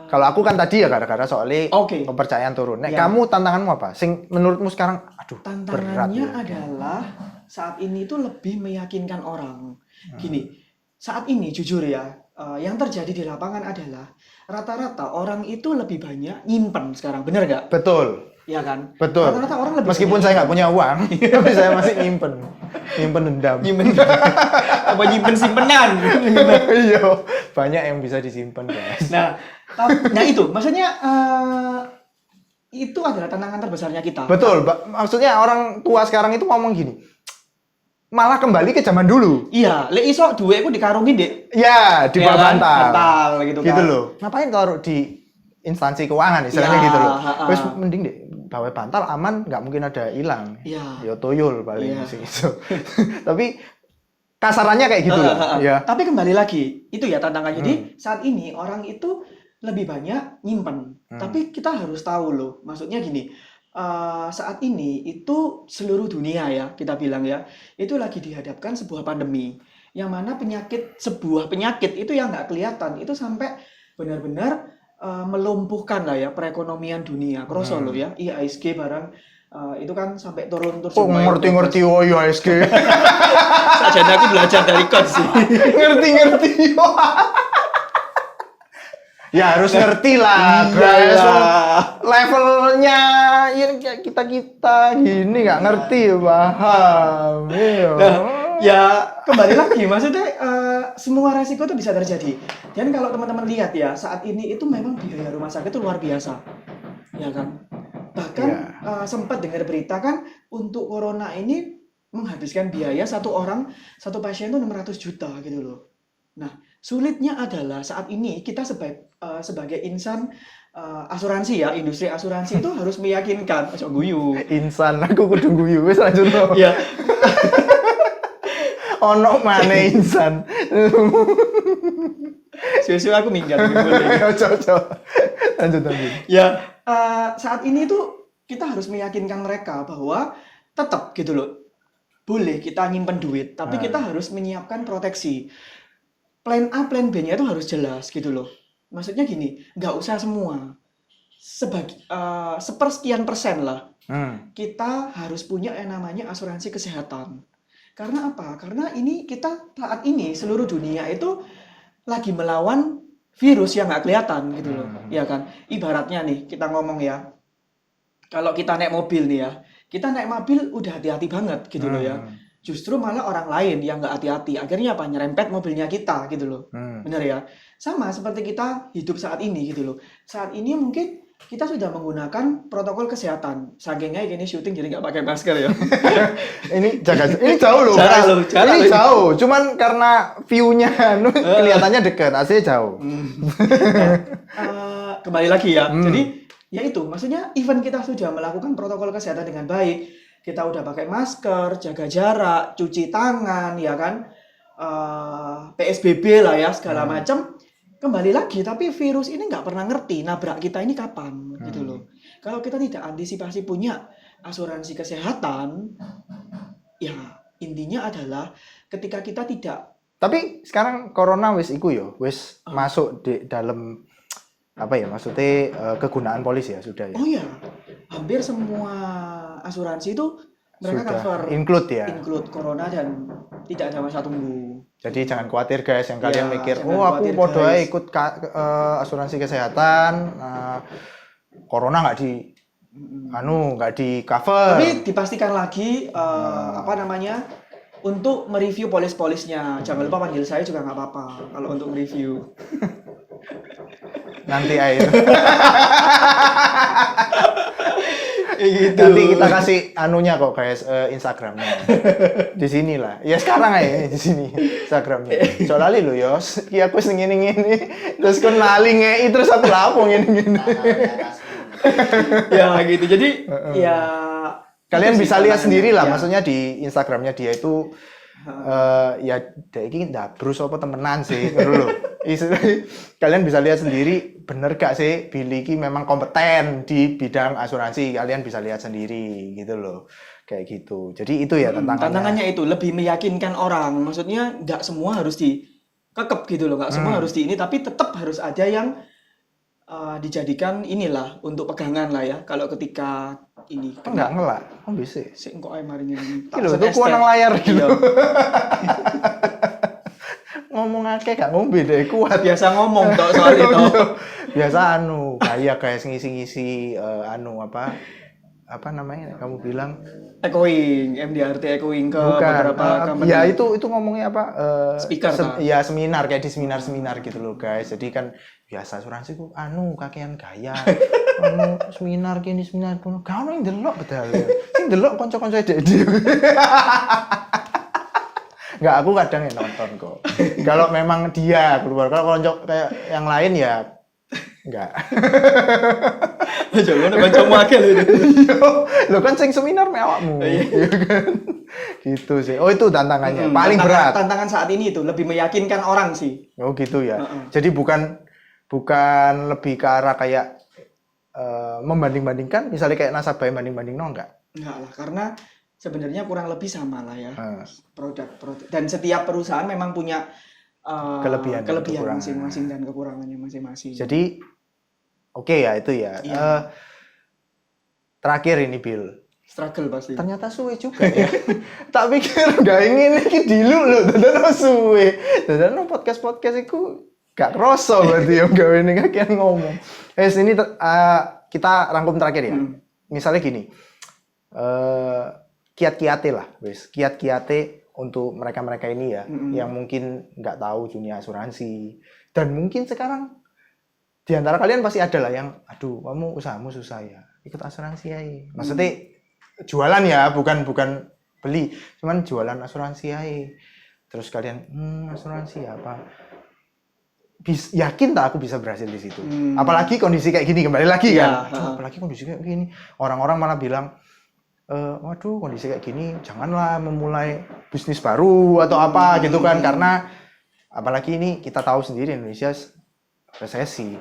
Kalau aku kan tadi ya gara-gara soalnya kepercayaan turun. Nek kamu tantanganmu apa? Sing menurutmu sekarang aduh tantangannya berat, ya. adalah saat ini tuh lebih meyakinkan orang. Gini, saat ini jujur ya, yang terjadi di lapangan adalah rata-rata orang itu lebih banyak nyimpen sekarang, bener gak? Betul. Iya kan? Betul. Rata-rata orang lebih meskipun saya nggak punya uang, tapi saya masih nyimpen dendam. Apa nyimpen simpenan? Iya, banyak yang bisa disimpan guys. Nah itu maksudnya itu adalah tantangan terbesarnya kita. Betul, maksudnya orang tua sekarang itu ngomong gini, malah kembali ke zaman dulu. Iya, lek iso duweku dikarungin dek. Iya, di bawah bantal. Gitu kan. Gitu loh. Ngapain taruh di instansi keuangan istilahnya gitu loh. Terus mending deh bawa bantal aman, nggak mungkin ada hilang. Iya. Ya toyol paling sih itu. Tapi kasarannya kayak gitu loh. Ya. Tapi kembali lagi, itu ya tantangan. Jadi saat ini orang itu lebih banyak nyimpen. Tapi kita harus tahu loh, maksudnya gini, saat ini itu seluruh dunia ya, kita bilang ya, itu lagi dihadapkan sebuah pandemi. Yang mana sebuah penyakit itu yang nggak kelihatan, itu sampai benar-benar melumpuhkan lah ya perekonomian dunia. Kroso loh ya, IHSG barang itu kan sampai turun. Oh, ngerti-ngerti oh IHSG. Sajane aku belajar dari coach sih. Ngerti-ngerti. Ya harus ngerti lah, guys. Levelnya ya kita gini nggak ngerti paham. Nah, ya kembali lagi maksudnya semua resiko itu bisa terjadi. Dan kalau teman-teman lihat ya saat ini itu memang biaya rumah sakit itu luar biasa, ya kan. Bahkan sempat dengar berita kan untuk corona ini menghabiskan biaya satu pasien itu 600 juta gitu loh. Nah, sulitnya adalah saat ini kita sebagai insan asuransi ya, industri asuransi itu harus meyakinkan, ojo guyu. Insan, aku kudu guyu wis lanjut no. Ya. Ono maneh insan. Suwe-suwe aku minggat boleh. Ojo. Lanjut. Ya, saat ini tuh kita harus meyakinkan mereka bahwa tetap gitu loh. Boleh kita nyimpen duit, tapi kita harus menyiapkan proteksi. Plan A, plan B-nya itu harus jelas gitu loh. Maksudnya gini, nggak usah semua. Sepersekian persen lah. Kita harus punya yang namanya asuransi kesehatan. Karena apa? Karena ini kita saat ini seluruh dunia itu lagi melawan virus yang nggak kelihatan gitu loh. Ya kan? Ibaratnya nih, kita ngomong ya. Kalau kita naik mobil nih ya. Kita naik mobil udah hati-hati banget gitu loh ya. Justru malah orang lain yang nggak hati-hati. Akhirnya apa? Nyerempet mobilnya kita gitu loh. Bener ya? Sama seperti kita hidup saat ini gitu loh. Saat ini mungkin kita sudah menggunakan protokol kesehatan. Sakingnya ini syuting jadi nggak pakai masker ya. Ini jauh loh. Ini jauh. Cuman karena view-nya kelihatannya dekat. Aslinya jauh. Nah, kembali lagi ya. Jadi ya itu. Maksudnya even kita sudah melakukan protokol kesehatan dengan baik. Kita udah pakai masker, jaga jarak, cuci tangan, ya kan, PSBB lah ya, segala macam. Kembali lagi, tapi virus ini nggak pernah ngerti nabrak kita ini kapan, gitu loh. Kalau kita tidak antisipasi punya asuransi kesehatan, ya intinya adalah ketika kita tidak. Tapi sekarang corona wis iku yo, wis masuk di dalam apa ya, maksudnya kegunaan polis ya sudah ya. Oh ya, hampir semua asuransi itu mereka cover include corona dan tidak ada masa tunggu. Jadi jangan khawatir guys yang kalian mikir, oh aku podo ae ikut asuransi kesehatan, corona nggak di cover. Tapi dipastikan lagi untuk mereview polis-polisnya. Jangan lupa panggil saya juga nggak apa-apa kalau untuk review. Nanti air. Gitu. Nanti kita kasih anunya kok guys, Instagramnya. Di sini lah. Ya sekarang aja di sini Instagramnya. Soalnya lo yos, iya aku sing ngene terus kon lali ngei terus aku lapo ngene-ngene. Ya gitu. Jadi ya Kalian itu sih bisa lihat tantangannya. sendiri lah, Ya. maksudnya di Instagramnya dia itu ya dia ini ndabrus apa temenan sih, ngono lho. Kalian bisa lihat sendiri bener gak sih Billy ini memang kompeten di bidang asuransi, kalian bisa lihat sendiri gitu loh. Kayak gitu. Jadi itu ya tantangannya. Tantangannya itu lebih meyakinkan orang. Maksudnya nggak semua harus dikekep gitu loh, nggak semua harus di ini, tapi tetap harus ada yang dijadikan inilah untuk pegangan lah ya. Kalau ketika ini Kok enggak ngelak? Kok bisa? sik kok ae mari ngene. Iki lho, tuku nang layar gitu. Iya. Ngomong akeh gak ngombe deh kuat. Biasa ngomong tok soal itu. Biasa kayak guys ngisi-ngisi apa namanya kamu bilang Echoing, MDRT echoing ke bukan beberapa company. ya itu ngomongnya apa Speaker, tak? ya seminar kayak di seminar gitu loh guys. Jadi kan biasa asuransi ku kakean gaya seminar kene seminar kono gak ono yang delok bedal sing delok kanca-kanca dhewe. Enggak, aku kadang ya nonton kok. Kalau memang dia keluar, kalau konco kayak yang lain ya enggak. Jangan kancamu akeh lho itu. Lo kan sing seminar me awakmu. Iya kan? Gitu sih. Oh, itu tantangannya. Paling berat. Tantangan saat ini itu lebih meyakinkan orang sih. Oh, gitu ya. Jadi bukan lebih ke arah kayak membanding-bandingkan, misalnya kayak nasabah banding-banding enggak. Enggak lah, karena sebenarnya kurang lebih sama lah ya. Produk. Dan setiap perusahaan memang punya Kelebihan dan kekurangan. masing-masing dan kekurangannya masing-masing. Jadi oke ya itu ya. Iya. Terakhir ini Bill. Struggle pasti. Ternyata suwe juga ya. Tak pikir gak ingin iki dilu lho, tenan suwe. Tenan podcast iku gak kroso berarti yang gawe ning kakean ngomong. Ini kita rangkum terakhir ya. Misalnya gini. Kiat-kiate lah, wis. Kiat-kiate untuk mereka-mereka ini ya yang mungkin nggak tahu dunia asuransi dan mungkin sekarang di antara kalian pasti ada lah yang aduh kamu usahamu susah ya ikut asuransi ya maksudnya jualan ya bukan beli cuman jualan asuransi ya terus kalian asuransi apa yakin tak aku bisa berhasil di situ apalagi kondisi kayak gini kembali lagi kan apalagi kondisi kayak gini orang-orang malah bilang waduh kondisi kayak gini janganlah memulai bisnis baru atau apa gitu kan karena apalagi ini kita tahu sendiri Indonesia resesi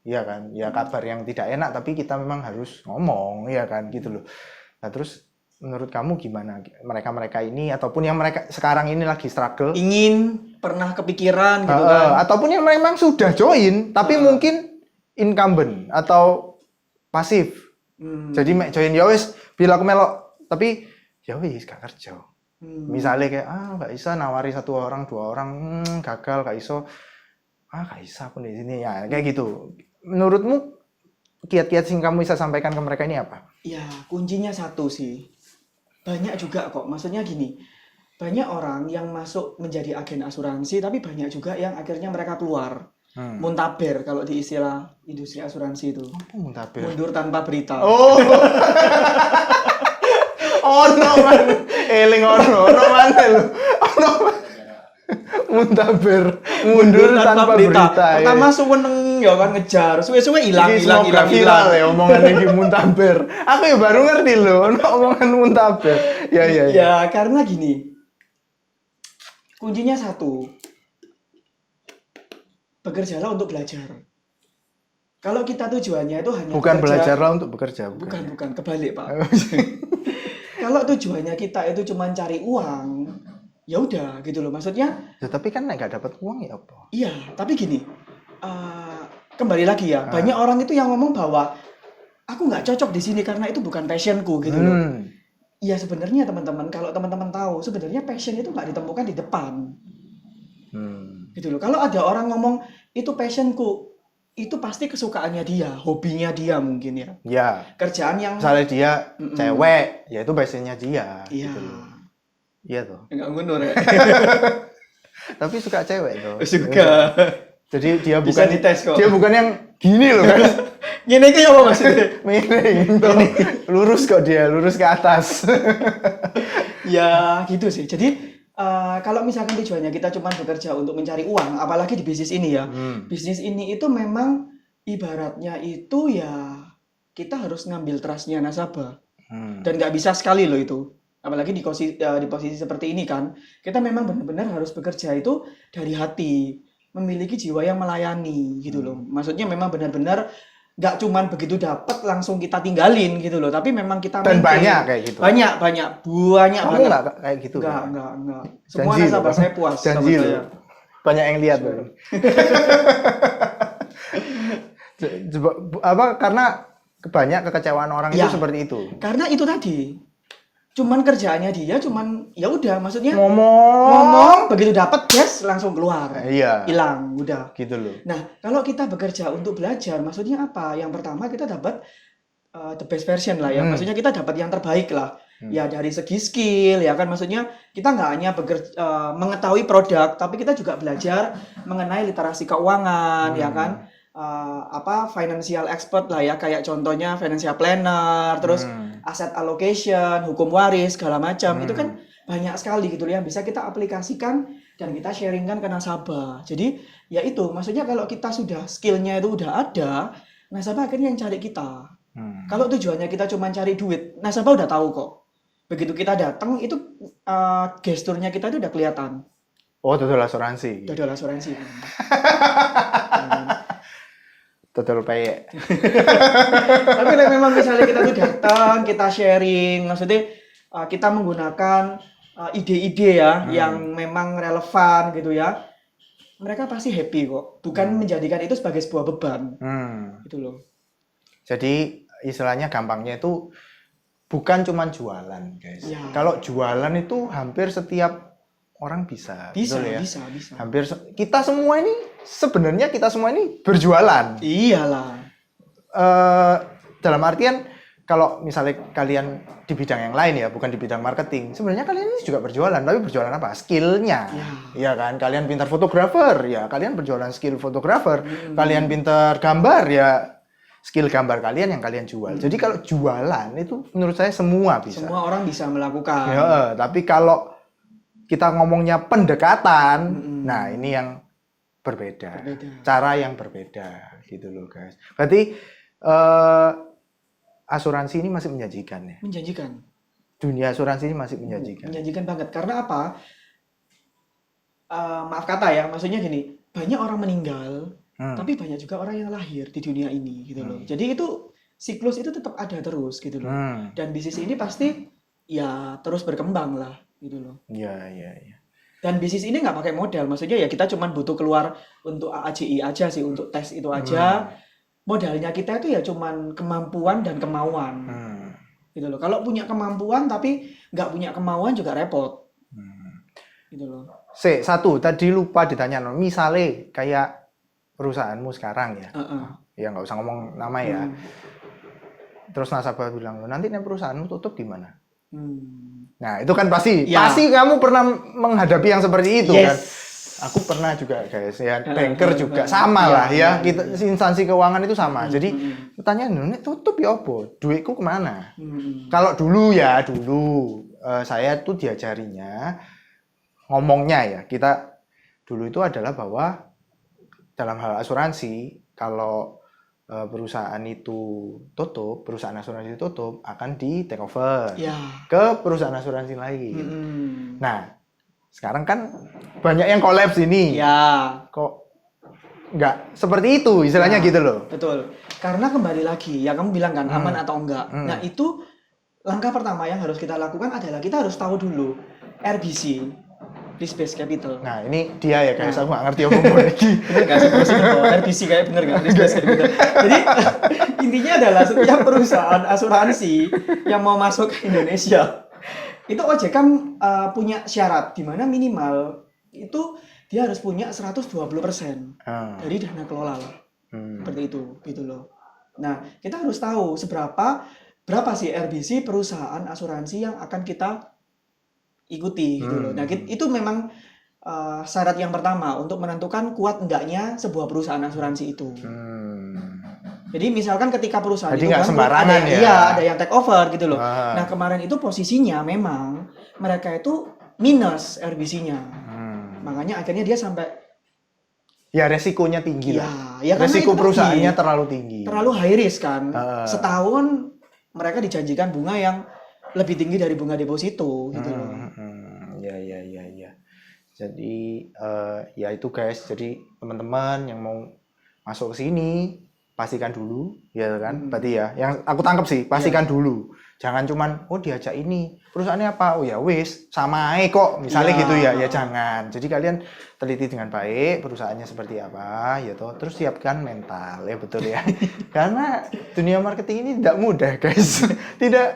ya kan ya kabar yang tidak enak tapi kita memang harus ngomong ya kan gitu loh. Nah terus menurut kamu gimana mereka ini ataupun yang mereka sekarang ini lagi struggle ingin pernah kepikiran gitu kan ataupun yang memang sudah join tapi mungkin incumbent atau pasif. Jadi mek join ya wis bila aku melok tapi ya wis gak kerja. Misalnya kayak gak bisa nawari satu orang dua orang gagal gak iso gak bisa aku di sini ya kayak gitu. Menurutmu kiat-kiat sing kamu bisa sampaikan ke mereka ini apa? Ya kuncinya satu sih banyak juga kok maksudnya gini banyak orang yang masuk menjadi agen asuransi tapi banyak juga yang akhirnya mereka keluar. Muntaber kalau di istilah industri asuransi itu. Apa muntaber? Mundur tanpa berita. Oh. Ono man. Eling ono mana lu? Ono. Muntaber. Mundur tanpa berita. Pertama suweneng ya kan ngejar. Suwe-suwe hilang. Viral ya omongan iki muntaber. Aku ya baru ngerti lho ono omongan muntaber. Ya. Ya karena gini. Kuncinya satu. Bekerjalah untuk belajar. Kalau kita tujuannya itu hanya bukan belajarlah untuk bekerja, bukan kebalik Pak. Kalau tujuannya kita itu cuma cari uang, ya udah gitu loh. Maksudnya. Ya, tapi kan nggak dapat uang ya apa? Iya, tapi gini, kembali lagi ya. Banyak orang itu yang ngomong bahwa aku nggak cocok di sini karena itu bukan passionku gitu loh. Iya sebenarnya teman-teman, kalau teman-teman tahu sebenarnya passion itu nggak ditemukan di depan. Gitu loh. Kalau ada orang ngomong itu passionku, itu pasti kesukaannya dia, hobinya dia mungkin ya. Ya. Kerjaan yang misalnya dia cewek, ya itu passionnya dia. Iya. Gitu. Iya tuh. Enggak ngundur ya. Tapi suka cewek tuh. Suka. Jadi dia Bisa bukan dites kok. Dia bukan yang gini loh kan. Ngene iki apa maksudnya? Miring tuh. Lurus kok dia, lurus ke atas. Ya gitu sih. Jadi kalau misalkan tujuannya kita cuma bekerja untuk mencari uang, apalagi di bisnis ini ya. Bisnis ini itu memang ibaratnya itu ya kita harus ngambil trustnya nasabah. Dan nggak bisa sekali loh itu. Apalagi di posisi seperti ini kan, kita memang benar-benar harus bekerja itu dari hati, memiliki jiwa yang melayani gitu loh. Maksudnya memang benar-benar nggak cuman begitu dapat langsung kita tinggalin gitu loh, tapi memang kita Dan maintain. banyak kayak gitu. Banyak Kamu banget. nggak kayak gitu? Enggak. Semua Janji nasabah loh. saya puas sama Janji saya. loh. Banyak yang lihat loh. Karena banyak kekecewaan orang Ya. itu seperti itu. Karena itu tadi. Cuman kerjaannya dia cuman ya udah maksudnya Ngomong. ngomong begitu dapat yes langsung keluar. Iya. Hilang udah. Gitu loh. Nah, kalau kita bekerja untuk belajar maksudnya apa? Yang pertama kita dapat the best version lah ya. Maksudnya kita dapat yang terbaik lah. Ya dari segi skill ya kan maksudnya kita nggak hanya mengetahui produk tapi kita juga belajar mengenai literasi keuangan ya kan. Financial expert lah ya kayak contohnya financial planner terus asset allocation, hukum waris segala macam itu kan banyak sekali gitu yang bisa kita aplikasikan dan kita sharingkan ke nasabah. Jadi ya itu maksudnya kalau kita sudah skillnya itu udah ada, nasabah akhirnya yang cari kita. Kalau tujuannya kita cuma cari duit, nasabah udah tahu kok. Begitu kita datang itu gesturnya kita itu udah kelihatan. Oh, total asuransi. Total asuransi. Total pay. Tapi memang misalnya kita tuh datang, kita sharing, maksudnya kita menggunakan ide-ide ya yang memang relevan gitu ya. Mereka pasti happy kok, bukan menjadikan itu sebagai sebuah beban. Gitu loh. Jadi istilahnya gampangnya itu bukan cuma jualan, guys. Ya. Kalau jualan itu hampir setiap orang bisa. Bisa, betul ya? bisa. Hampir kita semua ini sebenarnya kita semua ini berjualan. Iyalah. Dalam artian kalau misalnya kalian di bidang yang lain ya, bukan di bidang marketing, sebenarnya kalian ini juga berjualan, tapi berjualan apa? Skillnya, ya kan? Kalian pintar fotografer, ya kalian berjualan skill fotografer. Kalian pintar gambar, ya skill gambar kalian yang kalian jual. Jadi kalau jualan itu menurut saya semua bisa. Semua orang bisa melakukan. Ya, tapi kalau kita ngomongnya pendekatan, nah ini yang berbeda. Cara yang berbeda gitu loh guys. Berarti asuransi ini masih menjanjikan ya? Menjanjikan. Dunia asuransi ini masih menjanjikan. Menjanjikan banget. Karena apa? Maaf kata ya, maksudnya gini, banyak orang meninggal, tapi banyak juga orang yang lahir di dunia ini gitu loh. Jadi itu siklus itu tetap ada terus gitu loh. Dan bisnis ini pasti ya terus berkembang lah gitu loh. Iya. Dan bisnis ini nggak pakai modal, maksudnya ya kita cuma butuh keluar untuk AAJI aja sih, untuk tes itu aja. Modalnya kita itu ya cuman kemampuan dan kemauan. Gitu loh. Kalau punya kemampuan tapi nggak punya kemauan juga repot. Gitu loh. Satu tadi lupa ditanya, misalnya kayak perusahaanmu sekarang ya, ya nggak usah ngomong nama ya. Terus nasabah bilang, nanti perusahaanmu tutup gimana? Nah itu kan pasti kamu pernah menghadapi yang seperti itu kan? Aku pernah juga guys, ya banker juga sama lah ya. Kita instansi keuangan itu sama. Jadi pertanyaan, tutup ya apa? Duitku kemana? Kalau dulu saya tuh diajarinya ngomongnya ya, kita dulu itu adalah bahwa dalam hal asuransi kalau perusahaan itu tutup, perusahaan asuransi tutup akan di take over ke perusahaan asuransi lain. Nah, sekarang kan banyak yang kolaps ini. Kok nggak seperti itu istilahnya gitu loh. Betul. Karena kembali lagi, ya kamu bilang kan aman atau enggak. Nah, itu langkah pertama yang harus kita lakukan adalah kita harus tahu dulu RBC, risk based capital. Nah, ini dia ya guys, aku nggak ngerti apa-apa lagi. Bener nggak sih? RBC kayak bener nggak? Risk based capital. Jadi intinya adalah setiap perusahaan asuransi yang mau masuk ke Indonesia itu OJK punya syarat di mana minimal itu dia harus punya 120% dari dana kelola lah. Seperti itu, gitu loh. Nah, kita harus tahu berapa sih RBC perusahaan asuransi yang akan kita ikuti gitu loh. Nah, itu memang syarat yang pertama untuk menentukan kuat enggaknya sebuah perusahaan asuransi itu. Jadi misalkan ketika perusahaan Jadi itu nggak bangkrut, sembarangan ada, ya. Iya, ada yang take over gitu loh. Ah. Nah, kemarin itu posisinya memang mereka itu minus RBC-nya. Makanya akhirnya dia sampai Ya resikonya tinggi ya, lah. ya karena Resiko itu perusahaannya tadi, terlalu tinggi. terlalu high risk kan. Ah. Setahun mereka dijanjikan bunga yang lebih tinggi dari bunga deposito gitu loh. Ya. Jadi ya itu guys. Jadi teman-teman yang mau masuk ke sini pastikan dulu, ya kan? Berarti ya, yang aku tangkap sih pastikan dulu. Jangan cuman diajak ini perusahaannya apa? Oh ya wis sama aja kok. Misalnya gitu ya, ya jangan. Jadi kalian teliti dengan baik perusahaannya seperti apa, ya toh. Terus siapkan mental ya betul ya. Karena dunia marketing ini tidak mudah guys. Tidak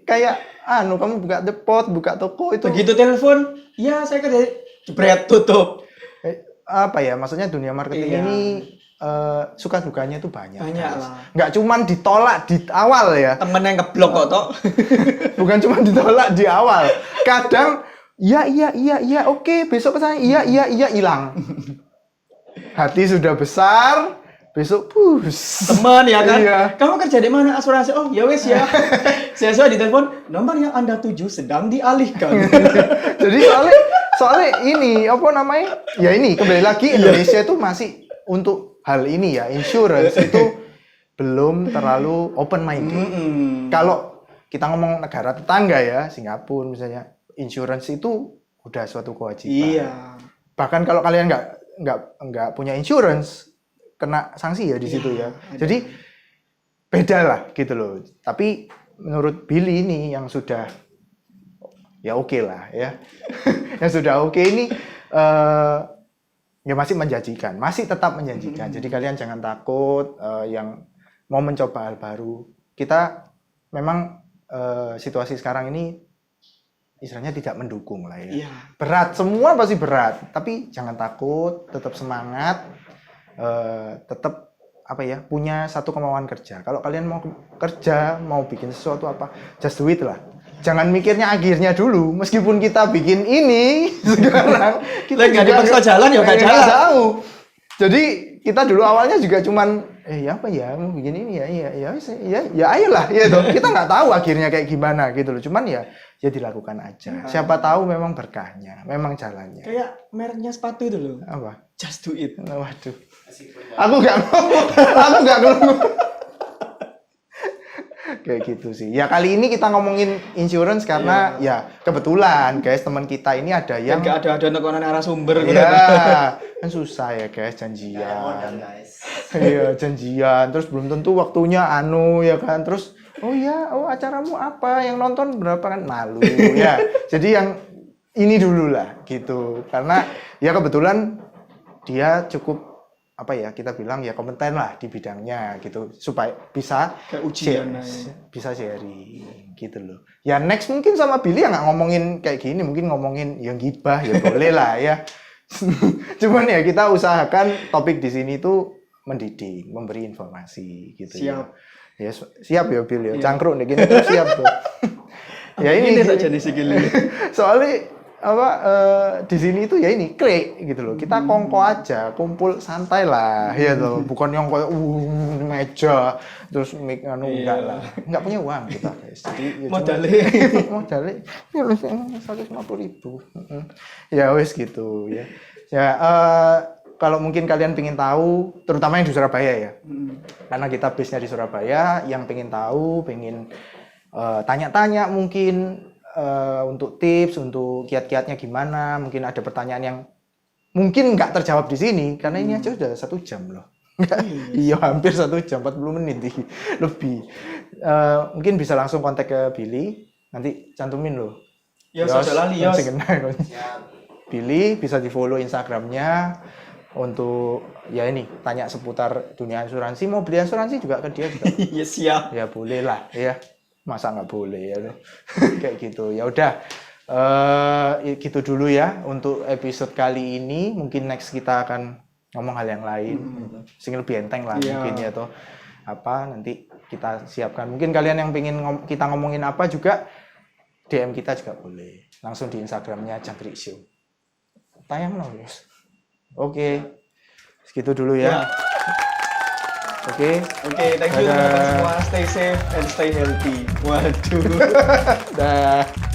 kayak kamu buka depot, buka toko itu Begitu telepon, ya saya kerja jebret tutup. apa ya? Maksudnya dunia marketing Iya. ini suka dukanya itu banyak. Banyak guys. lah. Nggak cuman ditolak di awal ya. Temen yang ngeblok kok toh. Bukan cuma ditolak di awal. Kadang iya oke besok kesana iya hilang. Hati sudah besar, besok pus. Teman ya kan. Iya. Kamu kerja di mana asuransi? Oh ya wes ya. Saya di telepon, nomor yang Anda tuju sedang dialihkan. Jadi soalnya ini apa namanya? Ya ini kembali lagi Indonesia itu masih untuk hal ini ya, insurance itu belum terlalu open minded. Kalau kita ngomong negara tetangga ya, Singapura misalnya, insurance itu udah suatu kewajiban. Iya. Bahkan kalau kalian nggak punya insurance, kena sanksi ya di situ ya. Jadi beda lah gitu loh. Tapi menurut Billy ini yang sudah ya oke lah ya, yang sudah oke ini ya masih menjanjikan, masih tetap menjanjikan. Jadi kalian jangan takut yang mau mencoba hal baru. Kita memang situasi sekarang ini istilahnya tidak mendukung lah ya. Iya. Berat, semua pasti berat. Tapi jangan takut, tetap semangat, tetap punya satu kemauan kerja. Kalau kalian mau kerja, mau bikin sesuatu apa, just do it lah. Jangan mikirnya akhirnya dulu. Meskipun kita bikin ini sekarang, kita nggak dipaksa jalan ya nggak jalan. Tahu. Jadi kita dulu awalnya juga cuman mau bikin ini ya ayolah ya toh. Kita nggak tahu akhirnya kayak gimana gitu loh. Cuman ya dilakukan aja. Siapa tahu memang berkahnya, memang jalannya. Kayak mereknya sepatu itu loh. Apa? Just do it. Waduh. Aku nggak ngomong. Kayak gitu sih. Ya kali ini kita ngomongin insurance karena ya kebetulan guys teman kita ini ada yang Nggak ada nekonan narasumber. ya kan susah ya guys janjian. Modal guys. Iya janjian terus belum tentu waktunya ya kan terus acaramu apa yang nonton berapa kan malu ya. Jadi yang ini dulu lah gitu karena ya kebetulan dia cukup kita bilang ya kompeten lah di bidangnya gitu supaya bisa Kayak ujian bisa sharing gitu loh. Ya next mungkin sama Billy ya nggak ngomongin kayak gini, mungkin ngomongin yang gibah ya boleh lah ya. Cuman ya kita usahakan topik di sini tuh mendidik, memberi informasi gitu. Siap. Ya siap ya Bill ya. Cangkruk nih gini tuh siap tuh. Ya ini saja di segini. Soalnya di sini itu ya ini klik gitu loh. Kita kongko aja, kumpul santai lah ya tuh. Bukan yang kayak meja terus enggak lah. Enggak punya uang kita guys. Jadi ya modalnya 150.000. Ya wes gitu ya. Ya kalau mungkin kalian pengen tahu, terutama yang di Surabaya ya. Karena kita base-nya di Surabaya, yang pengen tahu, pengen tanya-tanya mungkin untuk tips, untuk kiat-kiatnya gimana, mungkin ada pertanyaan yang mungkin nggak terjawab di sini, karena ini aja udah 1 jam loh. Iya, hampir 1 jam, 40 menit lebih. Mungkin bisa langsung kontak ke Billy, nanti cantumin loh. Ya, sudah lali, Yos. Billy, bisa di-follow Instagramnya untuk ya ini, tanya seputar dunia asuransi, mau beli asuransi juga ke dia juga. Iya, siap. Ya boleh lah, ya. Masa nggak boleh ya kayak gitu. Ya udah gitu dulu ya untuk episode kali ini. Mungkin next kita akan ngomong hal yang lain sing lebih enteng lah mungkin ya toh nanti kita siapkan. Mungkin kalian yang pengen kita ngomongin apa juga DM kita juga boleh langsung di Instagramnya Jangkrik Show. Tayang loh guys. Oke, segitu dulu ya. Oke. Oke, thank you Dadah. teman-teman semua. Stay safe and stay healthy. Waduh. Dah.